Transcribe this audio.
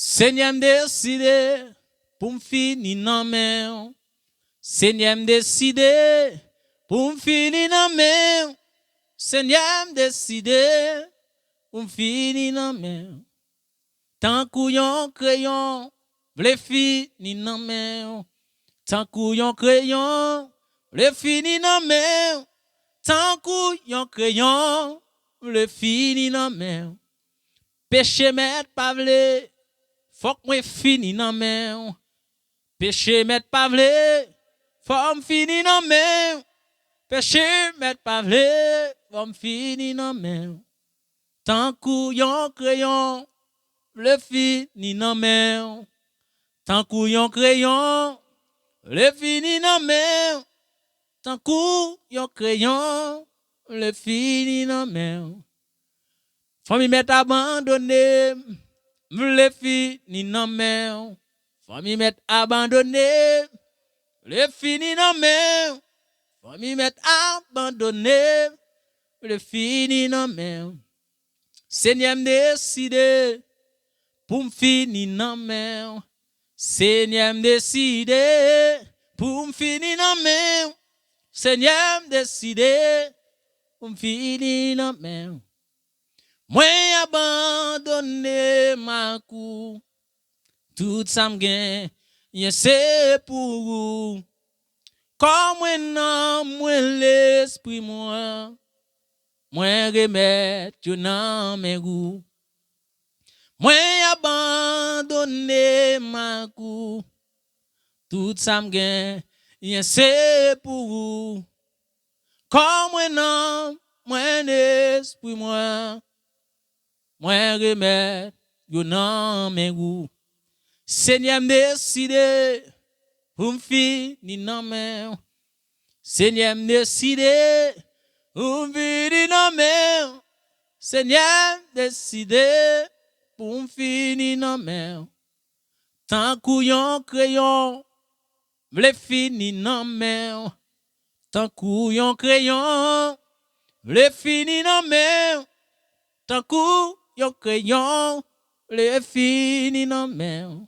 Seigneur me décidé pour me finir dans main. Seigneur me décidé pour me finir dans main. Seigneur me décidé pour me finir dans main. Tant couillon crayon, v'le finir dans main. Tant couillon crayon, v'le finir dans main. Tant couillon crayon, v'le finir dans main. Péché mettre pas v'le, faut que moi fini dans main. Péché mettre pas v'le, faut me finir dans main. Péché mettre pas v'le, faut me finir dans main. Tant couillon crayon, v'le finir dans main. Tant couillon crayon, v'le finir dans main. Tant couillon crayon, v'le finir dans main. Famille m'est abandonné, m'le fini nan men. Famille m'est abandonné, m'le fini nan men. Famille m'est abandonné, m'le fini nan men. Seigneur me décidé pour me finir nan men. Seigneur me décidé pour me finir nan men. Seigneur me décidé pour me finir nan men. Moi abandonné ma cou, tout ça m'gain, c'est pour vous. Comme moi non, moi l'esprit moi remettre dans mes goûts. Moi abandonné ma cou, tout ça m'gain, c'est pour vous. Comme moi non, moi l'esprit moi remettre dans mes goûts. Seigneur me décidé pour me finir dans mes. Seigneur me décidé pour me finir dans mes. Seigneur me décidé pour me finir dans mes. Tant couillon crayon, m'le finir dans mes. Tant couillon crayon, m'le finir dans mes. Tant couillon crayon, le fini non men.